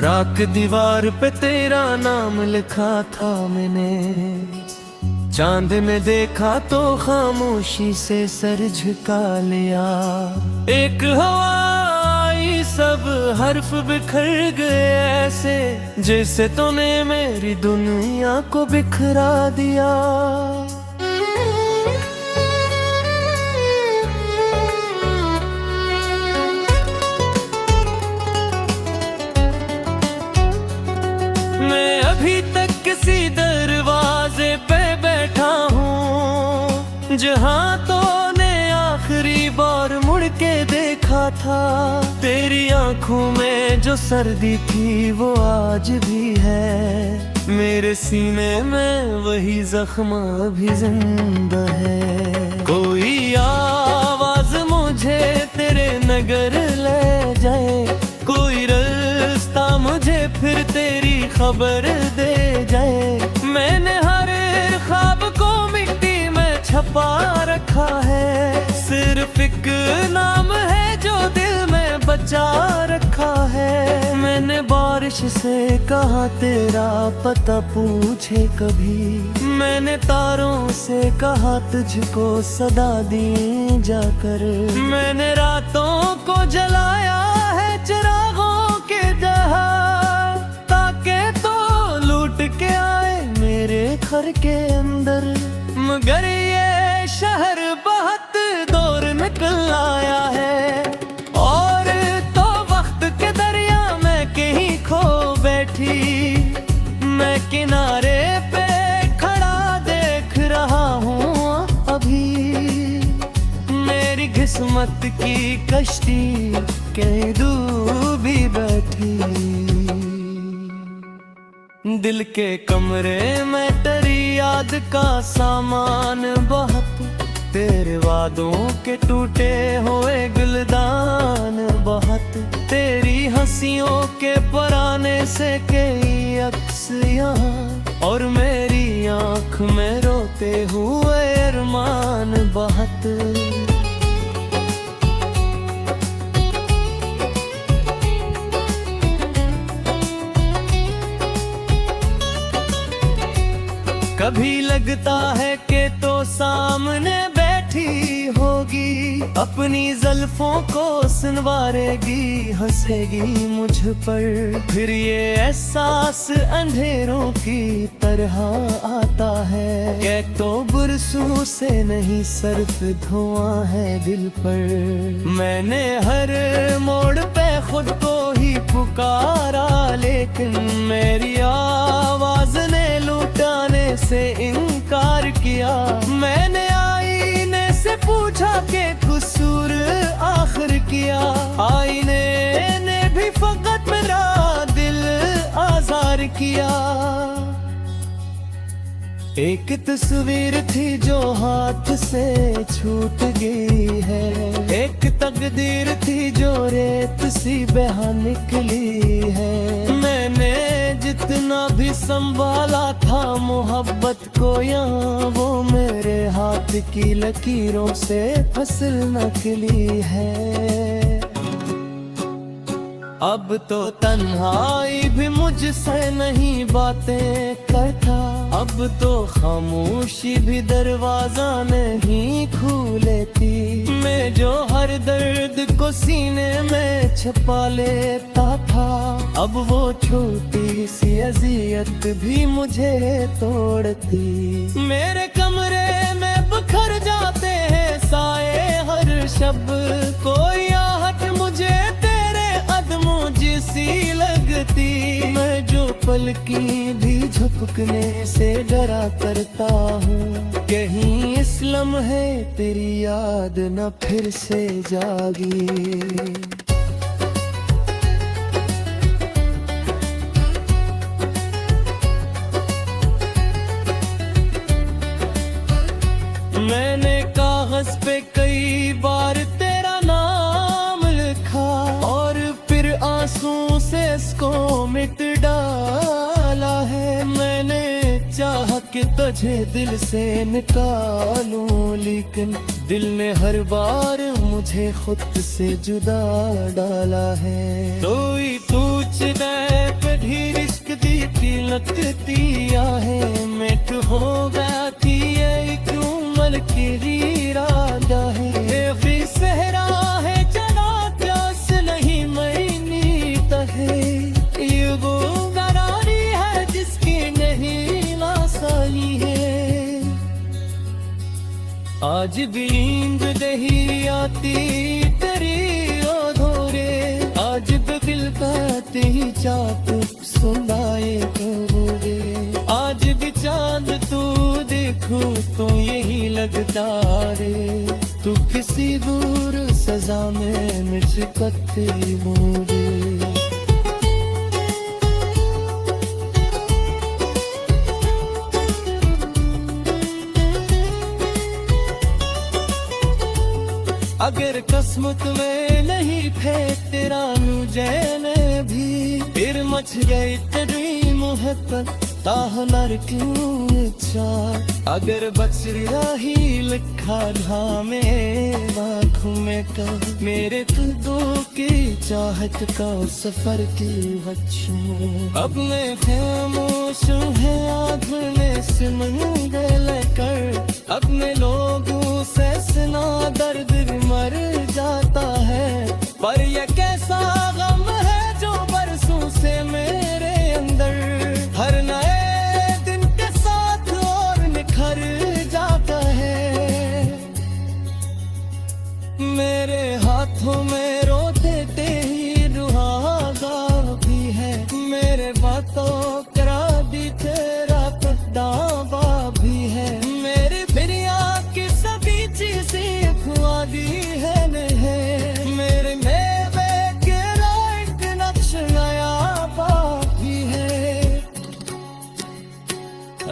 राख दीवार पे तेरा नाम लिखा था मैंने, चांद में देखा तो खामोशी से सर झुका लिया। एक हवा आई सब हर्फ बिखर गए ऐसे, जैसे तूने मेरी दुनिया को बिखरा दिया। मैं अभी तक किसी दरवाजे पे बैठा हूँ, जहाँ तो ने आखिरी बार मुड़ के देखा था। तेरी आंखों में जो सर्दी थी वो आज भी है, मेरे सीने में वही जख्म अभी जिंदा है। कोई आवाज मुझे तेरे नगर ले जाए, कोई रास्ता मुझे फिर तेरी खबर दे जाए। मैंने हर ख्वाब को मिट्टी में छपा रखा है, सिर्फ एक नाम है जो दिल में बचा रखा है। मैंने बारिश से कहा तेरा पता पूछे कभी, मैंने तारों से कहा तुझको सदा दी जाकर। मैंने रातों को जलाया है चिरागों के जहां, ताकि तो लूट के आए मेरे घर के अंदर। मगर ये शहर बहुत दूर निकल आया है, और तो वक्त के दरिया में कहीं खो बैठी। मैं किनारे पे खड़ा देख रहा हूँ अभी, मेरी किस्मत की कश्ती कहीं डूबी बैठी। दिल के कमरे में तेरी याद का सामान बहुत, तेरे वादों के टूटे हुए गुलदान बहुत, तेरी हंसियों के पराने से कई अक्स यहाँ, और मेरी आँख में रोते हुए अरमान बहुत। कभी लगता है कि तो सामने बैठी होगी, अपनी जुल्फों को संवारेगी, हंसेगी मुझ पर। फिर ये एहसास अंधेरों की तरह आता है कि तो बरसों से नहीं सिर्फ धुआं है दिल पर। मैंने हर मोड़ पे खुद को ही पुकारा, लेकिन मेरी आवाज ने लुटाने से इनकार किया। मैंने आईने से पूछा कि कसूर आखिर किया, आईने ने भी फकत मेरा दिल आज़ार किया। एक तस्वीर थी जो हाथ से छूट गई है, एक तकदीर थी जो रेत सी बहा निकली है। मैंने जितना भी संभाला था मोहब्बत को यहाँ, वो मेरे हाथ की लकीरों से फसल निकली है। अब तो तन्हाई भी मुझसे नहीं बातें करता, अब तो खामोशी भी दरवाजा नहीं खोलेती। मैं जो हर दर्द को सीने में छुपा लेता था, अब वो छोटी सी अजियत भी मुझे तोड़ती। मेरे कमरे में बिखर जाते हैं साए हर शब, कोई आहट मुझे कदमों जैसी लगती। मैं जो पलकी भी झपकने से डरा करता हूँ, कहीं इस लम्हे तेरी याद न फिर से जागी। मैंने कागज पे कई बार तेरा नाम लिखा, और फिर आंसू से इसको मिट डाला है। मैंने चाहा कि तुझे दिल से निकालूं, लेकिन दिल ने हर बार मुझे खुद से जुदा डाला है। तू ही पूछ दे ही रिश्क दी थी लगती आहे मिट हो गया थी ये एक उम्र की इरादा है भी सहरा है चला प्यास नहीं मैनी तहे ये वो गरारी है जिसकी नहीं लासानी है आज भी नींद नहीं आती तेरी अधूरे आज भी दिल कहते ही चाप सुनाए तोरे आज भी चांद तू देखो तो यही लगता रे तू किसी दूर सजा में मिचकते मोरे अगर किस्मत में नहीं थे तेरा मुझे भी फिर मच गई तेरी मोहब्बत ताहनर क्यों इच्छा अगर बच रही लिखा धामे आँखों में कब मेरे खुदों की चाहत का सफर की बच्चों अब मैं खामोश है आँख में सिमंदे लेकर अपने लोगों से सुना दर्द मर जाता है पर यह कैसा गम है जो बरसों से मेरे अंदर हर नए दिन के साथ और निखर जाता है मेरे हाथों में रोते ही रुहागा भी है मेरे बातों करा दी तेरा पदावा भी है मेरी बिरिया की सभी चीजें खुआ दी है नहीं मेरे मेवे के एक नक्श नया भी है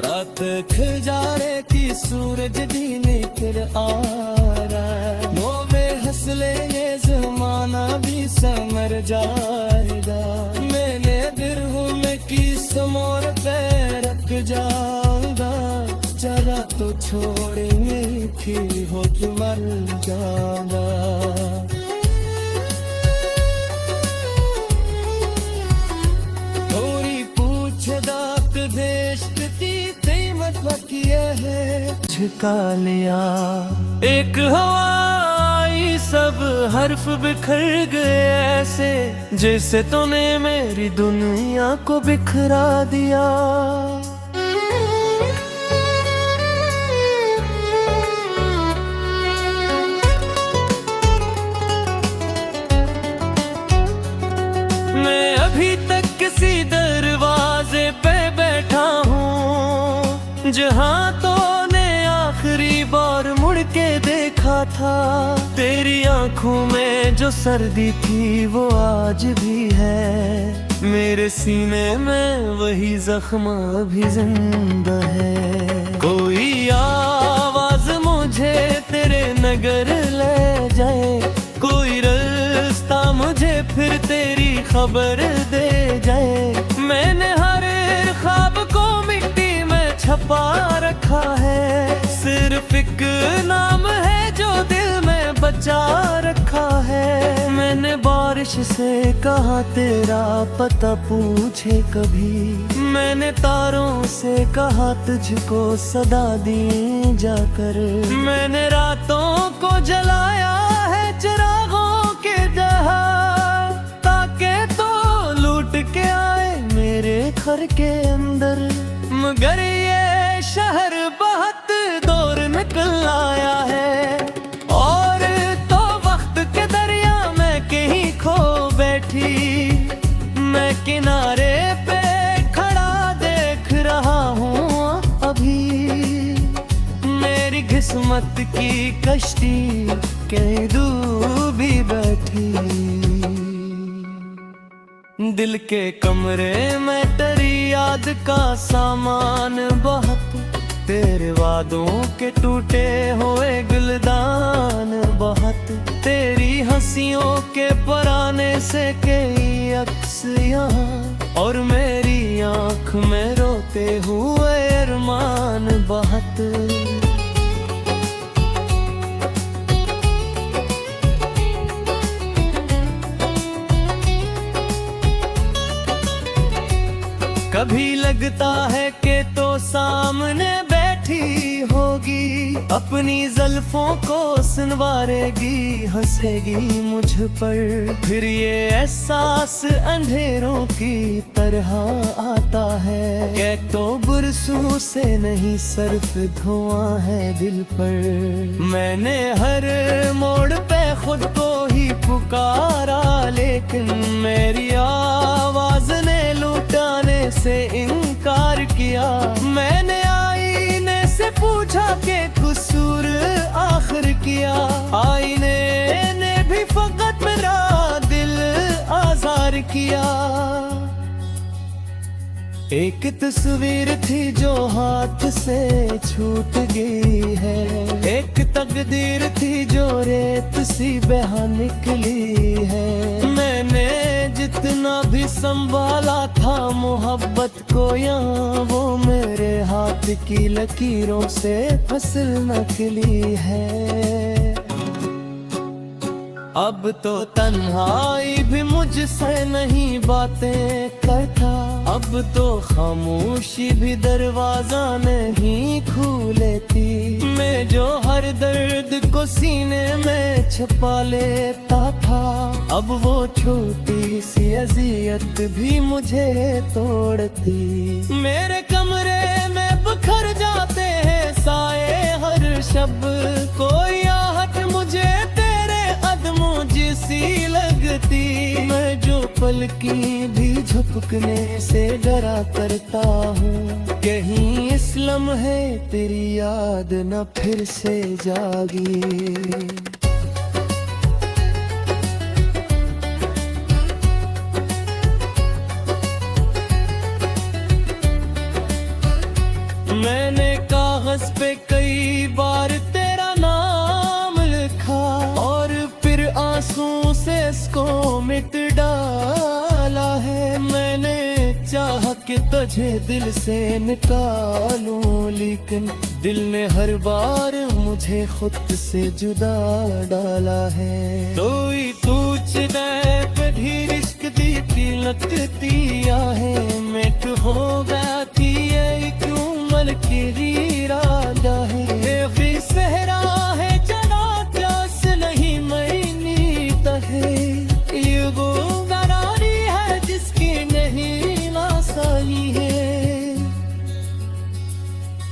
रात खजारे की सूरज भी निकल आ रहा मोवे हंसले ये जमाना भी समर जाएगा मैंने दिल में की समोर पे रख जाऊंगा जरा तो छोड़ेंगे थी हो तो मर जाऊंगा थोड़ी पूछ दाक देश की कीमत बकिया है झुका लिया एक हवाई सब हर्फ बिखर गए ऐसे जैसे तूने मेरी दुनिया को बिखरा दिया मैं अभी तक किसी दरवाजे पे बैठा हूँ जहाँ तो ने आखिरी बार मुड़ के देखा था तेरी आंखों में जो सर्दी थी वो आज भी है मेरे सीने में वही जख्म अभी जिंदा है कोई आवाज मुझे तेरे नगर ले जाए कोई रास्ता मुझे फिर तेरी खबर दे जाए मैंने हर ख्वाब को मिट्टी में छपा रखा है सिर्फ एक नाम है जो दिल में बचा रखा है मैंने बारिश से कहा तेरा पता पूछे कभी मैंने तारों से कहा तुझको सदा दी जाकर मैंने रातों को जलाया है चिरागों के जहा ताकि तो लूट के आए मेरे घर के अंदर मगर ये शहर बहुत दूर निकल आया है और तो वक्त के दरिया में कहीं खो बैठी मैं किनारे पे खड़ा देख रहा हूँ अभी मेरी किस्मत की कश्ती कहीं डूबी बैठी दिल के कमरे में तेरी याद का सामान बहुत तेरे वादों के टूटे हुए गुलदान बहुत तेरी हंसियों के पराने से कई अक्स यहाँ और मेरी आँख में रोते हुए अरमान बहुत लगता है कि तो सामने बैठी होगी, अपनी जुल्फों को सुनवारेगी, हंसेगी मुझ पर। फिर ये एहसास अंधेरों की तरह आता है कि तो बुरसों से नहीं सिर्फ धुआं है दिल पर। मैंने हर मोड़ पे खुद को ही पुकारा, लेकिन मेरी आवाज ने लुटाने से इनकार किया। मैंने आईने से पूछा कि कसूर आखिर किया, आईने ने भी फकत मेरा दिल आज़ार किया। एक तस्वीर थी जो हाथ से छूट गई है, एक तकदीर थी जो रेत सी बहा निकली है। मैंने जितना भी संभाला था मोहब्बत को यहाँ, वो मेरे हाथ की लकीरों से फसल निकली है। अब तो तन्हाई भी मुझसे नहीं बातें करता, अब तो खामोशी भी दरवाजा नहीं खोलेती। मैं जो हर दर्द को सीने में छुपा लेता था, अब वो छोटी सी अजियत भी मुझे तोड़ती। मेरे कमरे में बिखर जाते हैं साए हर शब, कोई आहट मुझे कदमों जैसी लगती। मैं जो पलकी भी झपकने से डरा करता हूँ, कहीं इस लम्हे तेरी याद न फिर से जागी। मैंने कागज पे कई बार तेरा नाम लिखा, और फिर आंसू से इसको मिट डाला है। मैंने चाहा कि तुझे दिल से निकालूं, लेकिन दिल ने हर बार मुझे खुद से जुदा डाला है। तो कधी रिश्क दी लगती है, मिट हो गया थी एक उम्र की इरादा है। भी सहरा है जना प्यास नहीं मैनी तहे, ये वो गरारी है जिसकी नहीं नासाई है।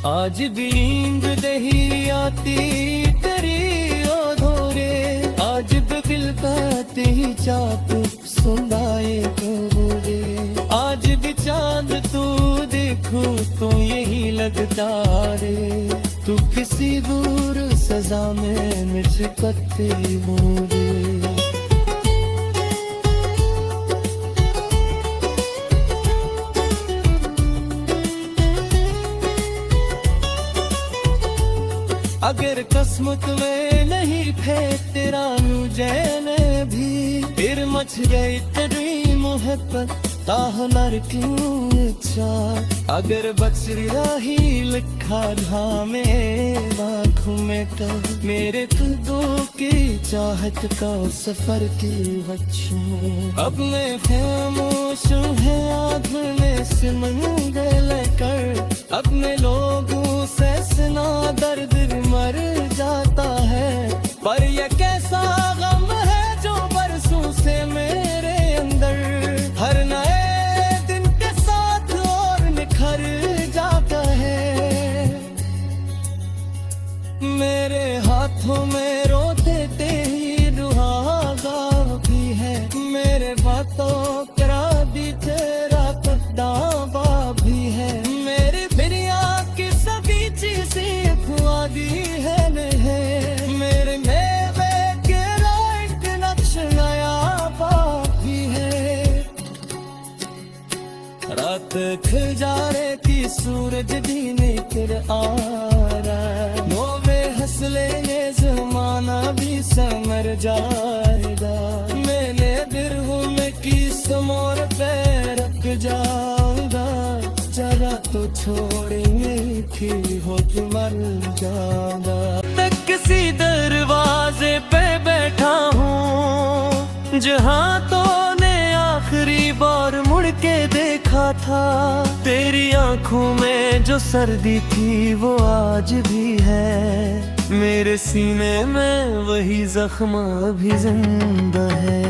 आज भी नींद नहीं आती तेरी ओधोरे, आज भी दिल कहते ही चाप सुनाए कबूरे। आज भी चांद तू देखो तो यही लगता रे, तू किसी दूर सजा में मिचकते मोरे। अगर किस्मत में नहीं थे तेरा मुझे भी, फिर मच गई तेरी मोहब्बत ताहनर क्यों इच्छा। अगर बच रही लिखा था मेरे आँखों में तो, मेरे कदों की चाहत का सफर की बच्चों। अब मैं खामोश है आँखों से मंगल कर, अपने लोगों से सुना दर्द मर जाता है। पर यह कैसा गम है जो बरसों से मेरे अंदर, हर नए दिन के साथ और निखर जाता है। मेरे हाथों में रो देते ही रुहागा भी है, मेरे बातों करा भी तेरा दावा भी है। मेरी बिरिया की सभी चीजें खुआदी है नहीं, मेरे मेवे के लाइट नक्श नया भी है। रात खजारे की सूरज भी निकल आ रहा, मोवे हंस लेंगे जमाना भी समर जाएगा। मैंने दिल में की समोर पे रख जाऊंगा, जरा तो छोड़ेंगे की हो मर जाऊंगा। तक किसी दरवाजे पे बैठा हूँ जहाँ तो ने आखिरी बार मुड़ के देखा था। तेरी आँखों में जो सर्दी थी वो आज भी है, मेरे सीने में वही जख्म अभी जिंदा है।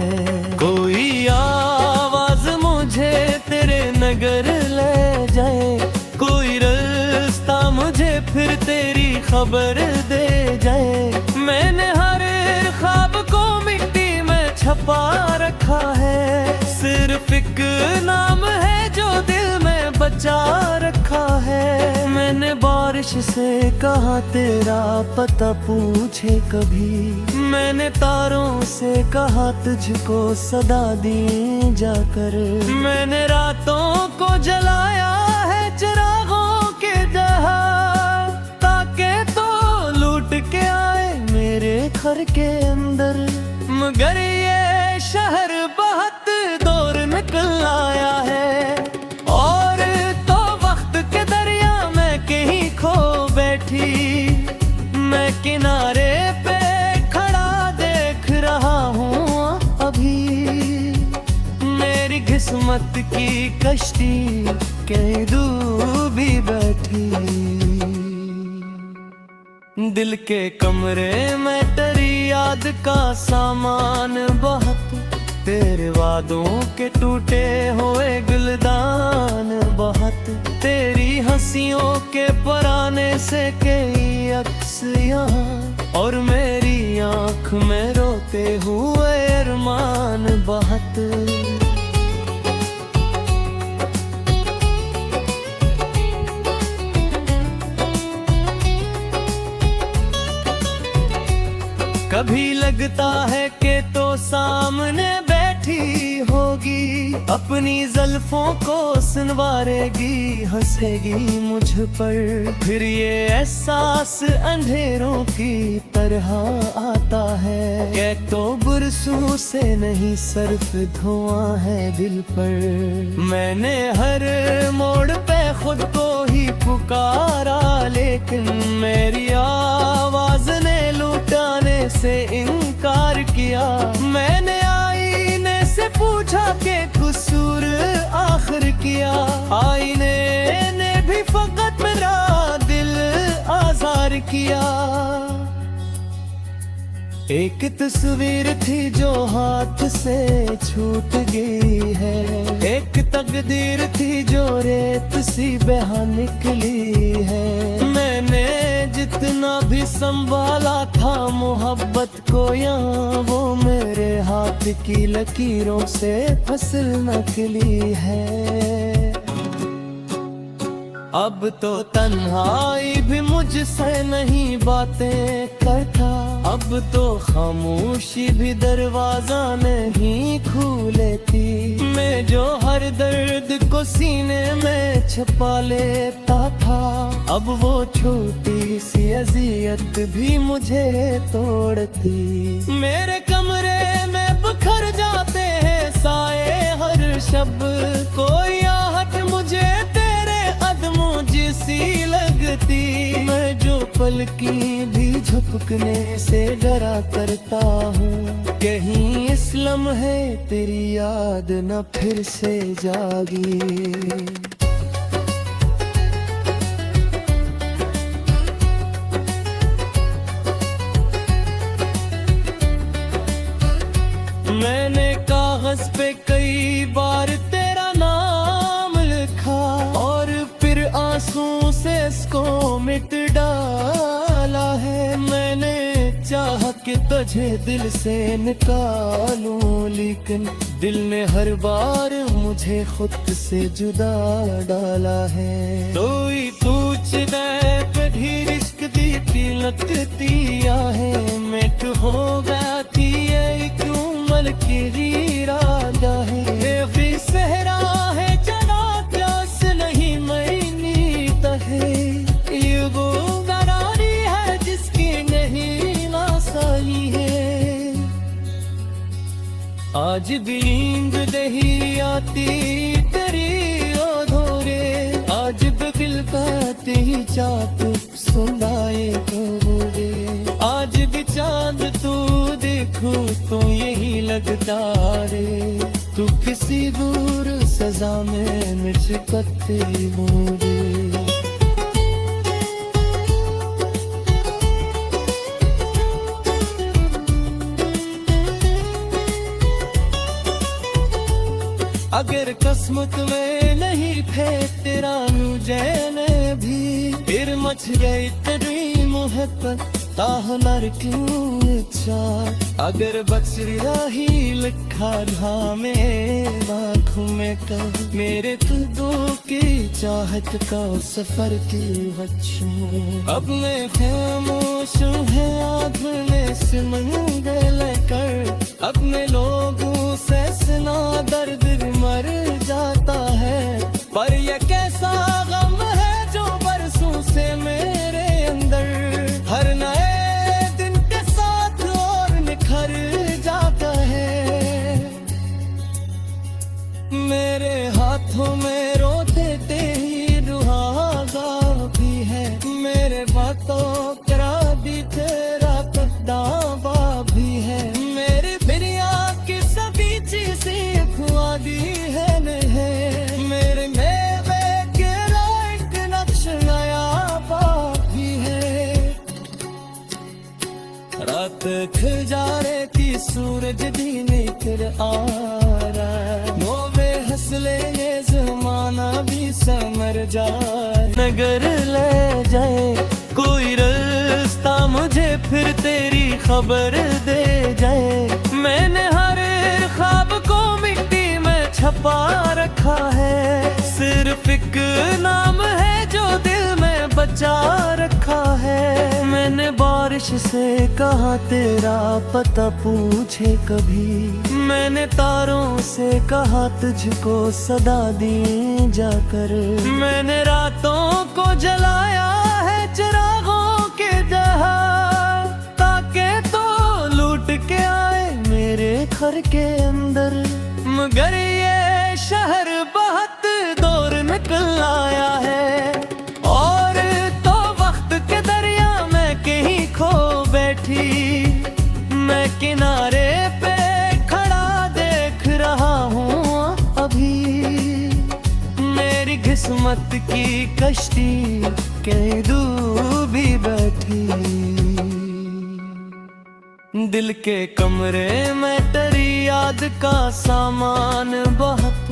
कोई आवाज मुझे तेरे नगर ले जाए, कोई रास्ता मुझे फिर तेरी खबर दे जाए। मैंने हर ख्वाब को मिट्टी में छपा रखा है, सिर्फ एक नाम है जो दिल में बचा रखा है। मैंने बारिश से कहा तेरा पता पूछे कभी, मैंने तारों से कहा तुझको सदा दी जाकर। मैंने रातों को जलाया है चिरागों के जहां, ताकि तो लूट के आए मेरे घर के अंदर। मगर ये शहर बहुत दूर निकल आया है, और तो वक्त के दरिया में कहीं खो बैठी। मैं किनारे पे खड़ा देख रहा हूँ अभी, मेरी किस्मत की कश्ती कहीं डूबी बैठी। दिल के कमरे में तेरी याद का सामान बहुत, तेरे वादों के टूटे हुए गुलदान बहुत, तेरी हंसियों के पराने से कई अक्स यहाँ, और मेरी आँख में रोते हुए अरमान बहुत। कभी लगता है कि तो सामने बैठी होगी, अपनी जुल्फों को सुनवारेगी, हंसेगी मुझ पर। फिर ये एहसास अंधेरों की तरह आता है कि तो बुरसों से नहीं सिर्फ धुआं है दिल पर। मैंने हर मोड़ पे खुद को ही पुकारा, लेकिन मेरी आवाज ने लुटाने से इनकार किया। मैंने आईने से पूछा कि कसूर आखिर किया, आईने ने भी फकत मेरा दिल आज़ार किया। एक तस्वीर थी जो हाथ से छूट गई है, एक तकदीर थी जो रेत सी बहा निकली है। मैंने जितना भी संभाला था मोहब्बत को यहाँ, वो मेरे हाथ की लकीरों से फसल निकली है। अब तो तन्हाई भी मुझसे नहीं बातें करता, अब तो खामोशी भी दरवाजा नहीं खुलेती। मैं जो हर दर्द को सीने में छुपा लेता था, अब वो छोटी सी अजियत भी मुझे तोड़ती। मेरे कमरे में बिखर जाते हैं साए हर शब, कोई आहट मुझे कदमों जैसी लगती। मैं जो पलकी भी झपकने से डरा करता हूँ, कहीं इस लम्हे तेरी याद न फिर से जागी। मैंने कागज पे कई बार तेरा नाम लिखा, और आंसू से इसको मिट डाला है। मैंने चाहा कि तुझे दिल से निकालूं, लेकिन दिल ने हर बार मुझे खुद से जुदा डाला है। तो कभी रिश्क दी लगती है, मिट हो जाती है क्यों मल की इरादा है। फिर सहरा है चला प्यास नहीं मैनी तहे, ये वो गरारी है जिसकी नहीं नासाई है। आज भी नींद नहीं आती तेरी ओधोरे, आज भी दिल कहते ही चाप सुनाए गोरे। आज भी चांद तू देखो तो यही लगता रे, तू किसी दूर सजा में मुझ कत्ते मोरे। अगर किस्मत में नहीं थे तेरा मुझे भी फिर मच गई तेरी मोहब्बत ताहनर क्यों इच्छा अगर बचरिया ही लिखा था मेरे आँखों में कब मेरे तुझो की चाहत का सफर की बच्चों अब मैं खामोश है आँखने से मंगल कर अपने लोगों से सुना दर्द भी मर जाता है पर यह कैसा गम है जो बरसों से मेरे अंदर हर नए दिन के साथ और निखर जाता है मेरे हाथों में रो देते ही रुहागा भी है मेरे बातों करा भी तेरा दावा भी है मेरी बिरिया की सभी चीजें खुआ दी है नहीं मेरे मेवे के लाइक नक्श नया भी है रात खजारे की सूरज भी निकल आ रहा नोवे हंसले ये जमाना भी समर जाए नगर ले जाए कोई रास्ता मुझे फिर तेरी खबर दे जाए मैंने हर ख्वाब को मिट्टी में छपा रखा है सिर्फ एक नाम है जो दिल में बचा रखा है मैंने बारिश से कहा तेरा पता पूछे कभी मैंने तारों से कहा तुझको सदा दी जाकर मैंने रातों को जलाया है चिरागों के जहां ताकि तो लूट के आए मेरे घर के अंदर मगर ये शहर बहुत दूर निकल आया है और तो वक्त के दरिया में कहीं खो बैठी मैं किनारे पे खड़ा देख रहा हूँ अभी मेरी किस्मत की कश्ती कहीं डूबी बैठी दिल के कमरे में तेरी याद का सामान बहुत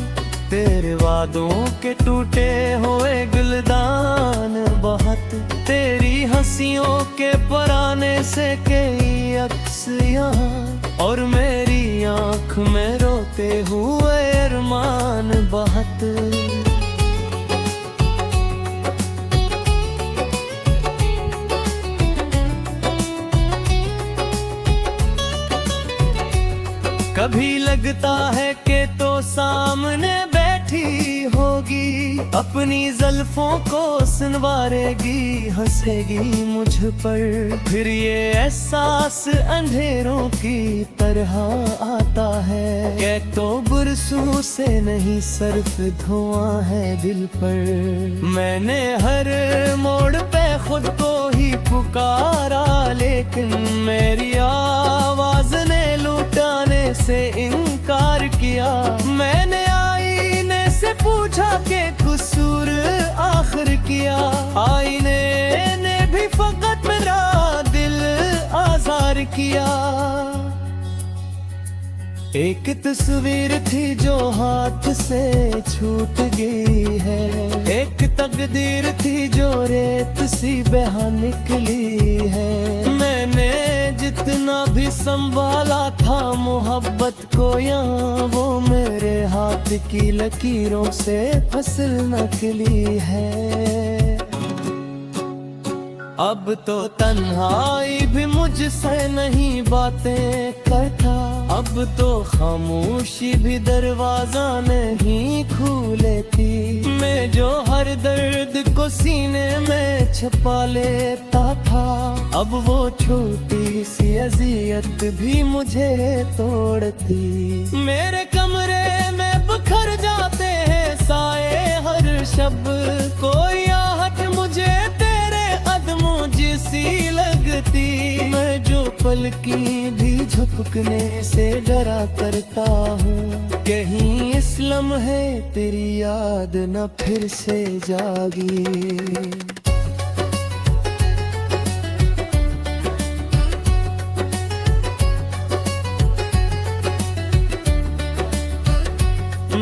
तेरे वादों के टूटे हुए गुलदान बहुत तेरी हंसियों के पराने से कई अक्स यहाँ और मेरी आँख में रोते हुए अरमान बहुत कभी लगता है कि तो सामने बैठी होगी अपनी जुल्फों को सुनवारेगी हंसेगी मुझ पर फिर ये एहसास अंधेरों की तरह आता है कि तो बुरसों से नहीं सिर्फ धुआं है दिल पर मैंने हर मोड़ पे खुद को ही पुकारा लेकिन मेरी आवाज ने लुटाने से इनकार किया मैंने आईने से पूछा कि कसूर आखिर किया आईने ने भी फकत मेरा दिल आज़ार किया एक तस्वीर थी जो हाथ से छूट गई है एक तकदीर थी जो रेत सी बहा निकली है मैंने जितना भी संभाला था मोहब्बत को यहाँ वो मेरे हाथ की लकीरों से फसल निकली है अब तो तन्हाई भी मुझसे नहीं बातें करता अब तो खामोशी भी दरवाजा नहीं खुलेती मैं जो हर दर्द को सीने में छुपा लेता था अब वो छोटी सी अजियत भी मुझे तोड़ती मेरे कमरे में बिखर जाते हैं साए हर शब कोई आहट मुझे कदमों जैसी लगती मैं जो पल की भी झपकने से डरा करता हूँ कहीं इस लम्हे तेरी याद न फिर से जागी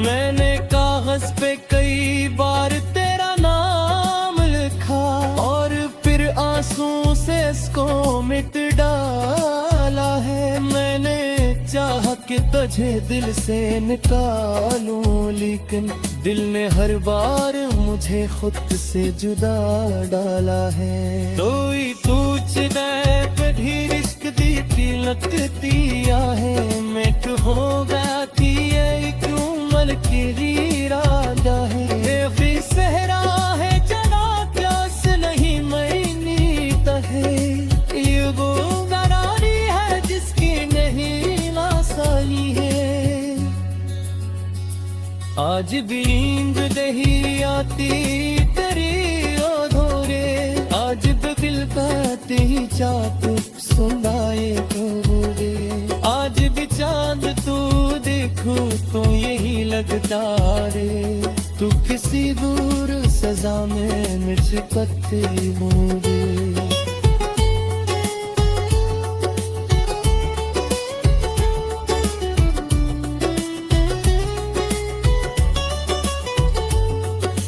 मैंने को मिट डाला है। मैंने चाहा कि तुझे दिल से निकालूं, लेकिन दिल ने हर बार मुझे खुद से जुदा डाला है। तो तूने कभी रिश्क दी थी लगती है, मिट हो गया थी एक उम्र की इरादा है। ये भी सहरा है जना प्यास नहीं मैनी तहे, ये वो गरारी है जिसकी नहीं नासाई है। आज भी नींद नहीं आती तेरी अधूरे, आज भी दिल कहते ही चाप सुनाए तो रे। आज भी चांद तू देखो तो यही लगता रे, तू किसी दूर सजा में मिचकते मोरे।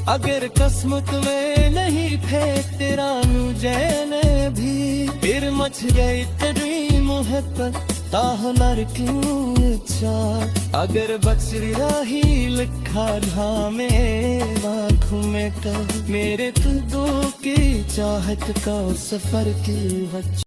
अगर किस्मत में नहीं थे तेरा मुझे भी, फिर मच गई तेरी मोहब्बत ताहनर क्यों इच्छा। अगर बच रही लिखा धामे आँखों में का, मेरे तू दो की चाहत का सफर की